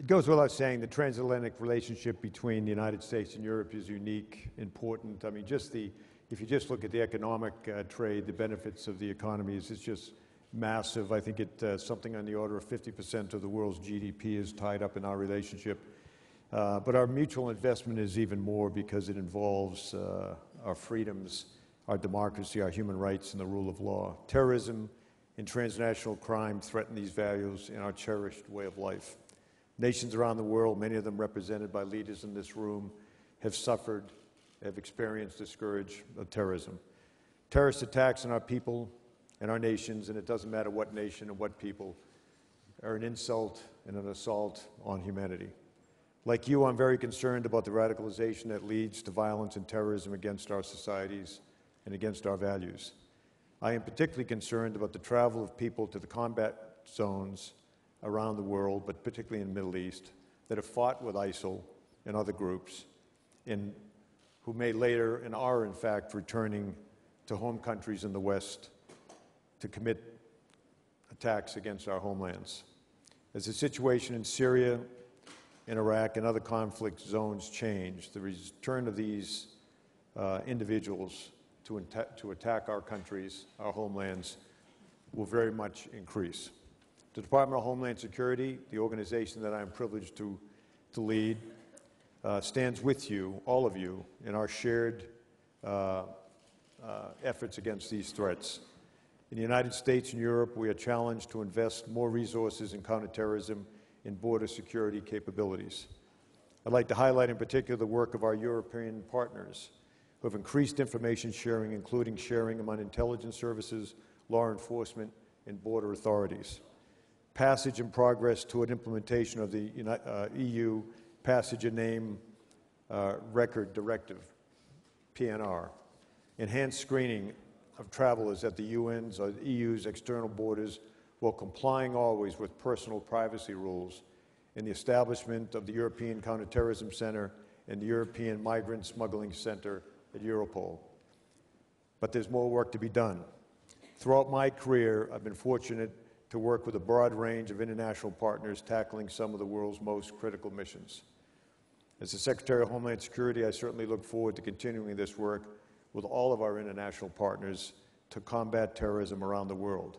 It goes without saying the transatlantic relationship between the United States and Europe is unique, important. I mean, if you just look at the economic trade, the benefits of the economies, it's just massive. I think something on the order of 50% of the world's GDP is tied up in our relationship. But our mutual investment is even more because it involves our freedoms, our democracy, our human rights, and the rule of law. Terrorism and transnational crime threaten these values in our cherished way of life. Nations around the world, many of them represented by leaders in this room, have suffered, have experienced the scourge of terrorism. Terrorist attacks on our people and our nations, and it doesn't matter what nation and what people, are an insult and an assault on humanity. Like you, I'm very concerned about the radicalization that leads to violence and terrorism against our societies and against our values. I am particularly concerned about the travel of people to the combat zones around the world, but particularly in the Middle East, that have fought with ISIL and other groups, and who may later and are, in fact, returning to home countries in the West to commit attacks against our homelands. As the situation in Syria, in Iraq, and other conflict zones change, the return of these individuals to attack our countries, our homelands, will very much increase. The Department of Homeland Security, the organization that I am privileged to lead, stands with you, all of you, in our shared efforts against these threats. In the United States and Europe, we are challenged to invest more resources in counterterrorism and border security capabilities. I'd like to highlight in particular the work of our European partners who have increased information sharing, including sharing among intelligence services, law enforcement, and border authorities. Passage and progress toward implementation of the EU Passenger Name Record Directive, PNR. Enhanced screening of travelers at the UN's or the EU's external borders while complying always with personal privacy rules, and the establishment of the European Counterterrorism Center and the European Migrant Smuggling Center at Europol. But there's more work to be done. Throughout my career, I've been fortunate to work with a broad range of international partners tackling some of the world's most critical missions. As the Secretary of Homeland Security, I certainly look forward to continuing this work with all of our international partners to combat terrorism around the world.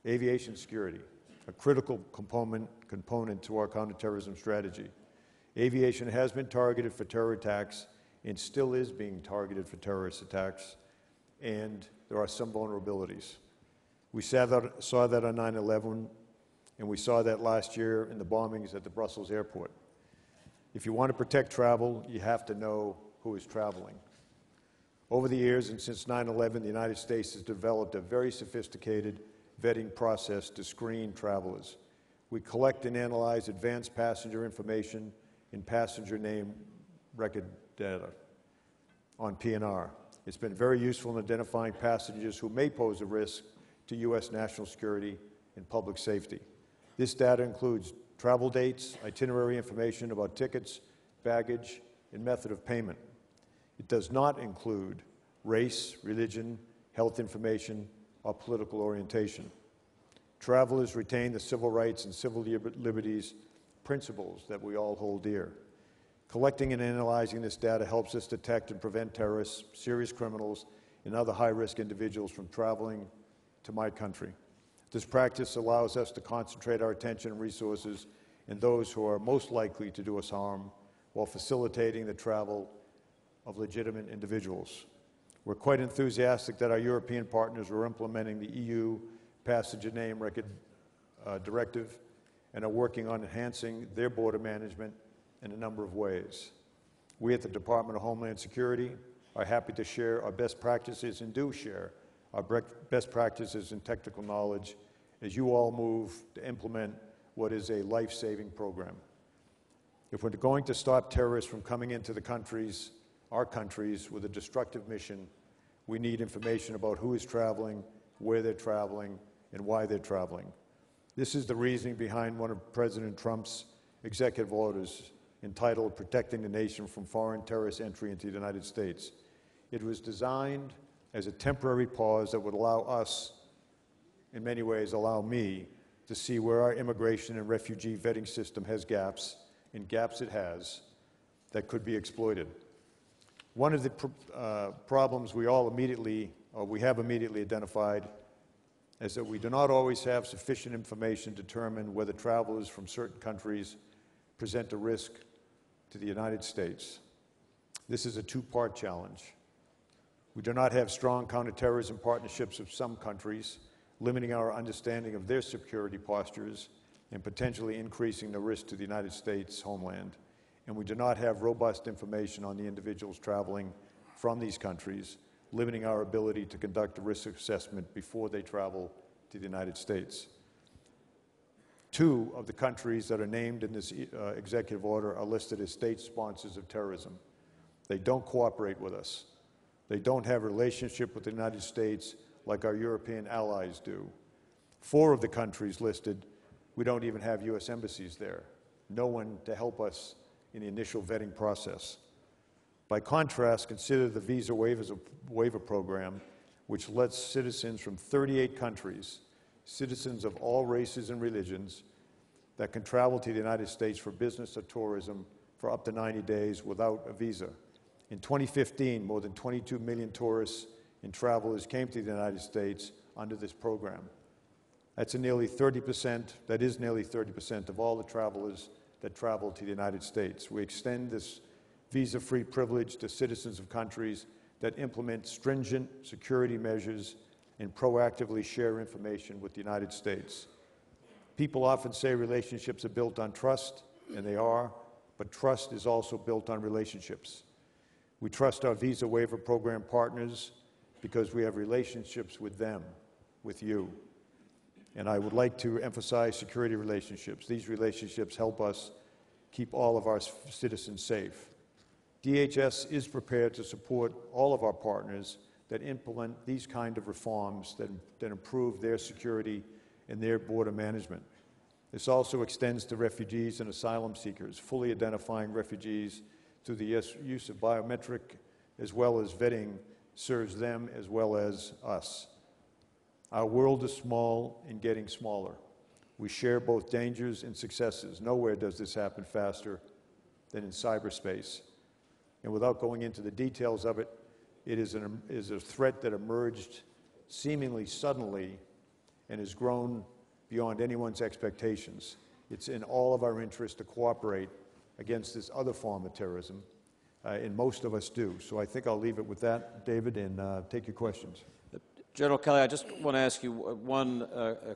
Aviation security, a critical component to our counterterrorism strategy. Aviation has been targeted for terror attacks and still is being targeted for terrorist attacks, and there are some vulnerabilities. We saw that on 9/11, and we saw that last year in the bombings at the Brussels airport. If you want to protect travel, you have to know who is traveling. Over the years and since 9/11, the United States has developed a very sophisticated vetting process to screen travelers. We collect and analyze advanced passenger information and passenger name record data on PNR. It's been very useful in identifying passengers who may pose a risk to U.S. national security and public safety. This data includes travel dates, itinerary information about tickets, baggage, and method of payment. It does not include race, religion, health information, or political orientation. Travelers retain the civil rights and civil liberties principles that we all hold dear. Collecting and analyzing this data helps us detect and prevent terrorists, serious criminals, and other high-risk individuals from traveling to my country. This practice allows us to concentrate our attention and resources in those who are most likely to do us harm while facilitating the travel of legitimate individuals. We're quite enthusiastic that our European partners are implementing the EU Passenger Name Record Directive and are working on enhancing their border management in a number of ways. We at the Department of Homeland Security are happy to share our best practices and do share our best practices and technical knowledge as you all move to implement what is a life-saving program. If we're going to stop terrorists from coming into our countries with a destructive mission, we need information about who is traveling, where they're traveling, and why they're traveling. This is the reasoning behind one of President Trump's executive orders entitled Protecting the Nation from Foreign Terrorist Entry into the United States. It was designed as a temporary pause that would allow us, in many ways allow me, to see where our immigration and refugee vetting system has gaps, and gaps it has, that could be exploited. One of the problems we have immediately identified is that we do not always have sufficient information to determine whether travelers from certain countries present a risk to the United States. This is a two-part challenge. We do not have strong counterterrorism partnerships with some countries, limiting our understanding of their security postures and potentially increasing the risk to the United States homeland. And we do not have robust information on the individuals traveling from these countries, limiting our ability to conduct a risk assessment before they travel to the United States. Two of the countries that are named in this executive order are listed as state sponsors of terrorism. They don't cooperate with us. They don't have a relationship with the United States like our European allies do. 4 of the countries listed, we don't even have U.S. embassies there. No one to help us in the initial vetting process. By contrast, consider the visa waiver program, which lets citizens from 38 countries, citizens of all races and religions, that can travel to the United States for business or tourism for up to 90 days without a visa. In 2015, more than 22 million tourists and travelers came to the United States under this program. That is nearly 30% of all the travelers that travel to the United States. We extend this visa-free privilege to citizens of countries that implement stringent security measures and proactively share information with the United States. People often say relationships are built on trust, and they are, but trust is also built on relationships. We trust our visa waiver program partners because we have relationships with them, with you. And I would like to emphasize security relationships. These relationships help us keep all of our citizens safe. DHS is prepared to support all of our partners that implement these kind of reforms that improve their security and their border management. This also extends to refugees and asylum seekers, fully identifying refugees through the use of biometric as well as vetting serves them as well as us. Our world is small and getting smaller. We share both dangers and successes. Nowhere does this happen faster than in cyberspace. And without going into the details of it, it is a threat that emerged seemingly suddenly and has grown beyond anyone's expectations. It's in all of our interest to cooperate against this other form of terrorism, and most of us do. So I think I'll leave it with that, David, and take your questions. General Kelly, I just want to ask you one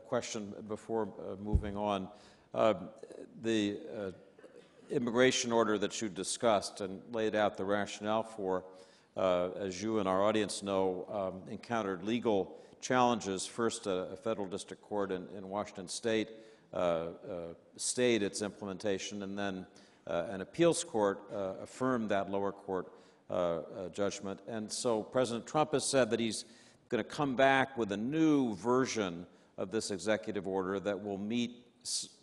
question before moving on. The immigration order that you discussed and laid out the rationale for, as you and our audience know, encountered legal challenges. First, a federal district court in Washington State stayed its implementation, and then an appeals court affirmed that lower court judgment. And so President Trump has said that he's going to come back with a new version of this executive order that will meet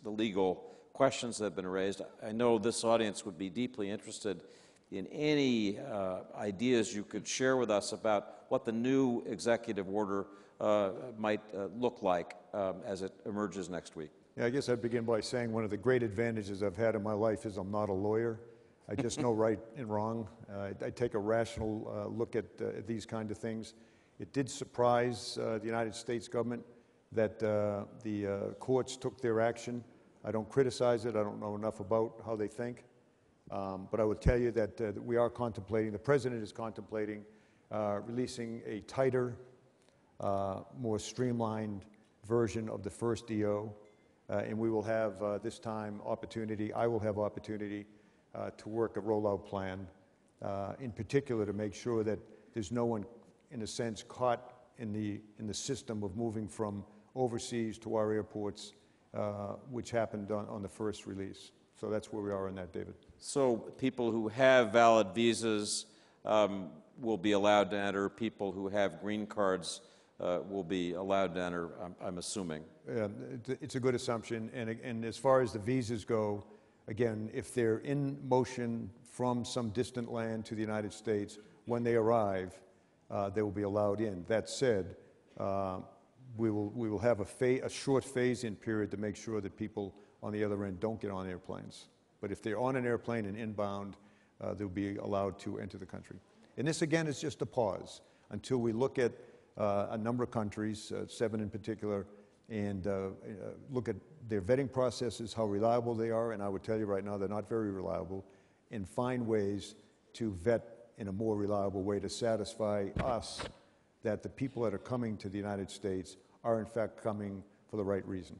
the legal questions that have been raised. I know this audience would be deeply interested in any ideas you could share with us about what the new executive order might look like as it emerges next week. Yeah, I guess I'd begin by saying one of the great advantages I've had in my life is I'm not a lawyer. I just know right and wrong. I take a rational look at these kind of things. It did surprise the United States government that the courts took their action. I don't criticize it. I don't know enough about how they think. But I would tell you that we are contemplating, the President is contemplating releasing a tighter, more streamlined version of the first EO. And we will have this time opportunity, I will have opportunity to work a rollout plan, in particular to make sure that there's no one, in a sense, caught in the system of moving from overseas to our airports, which happened on the first release. So that's where we are on that, David. So people who have valid visas will be allowed to enter. People who have green cards will be allowed to enter, I'm assuming. It's a good assumption. And as far as the visas go, again, if they're in motion from some distant land to the United States, when they arrive, they will be allowed in. That said, we will have a short phase-in period to make sure that people on the other end don't get on airplanes. But if they're on an airplane and inbound, they'll be allowed to enter the country. And this, again, is just a pause until we look at a number of countries, 7 in particular, and look at their vetting processes, how reliable they are, and I would tell you right now they're not very reliable, and find ways to vet in a more reliable way to satisfy us that the people that are coming to the United States are in fact coming for the right reason.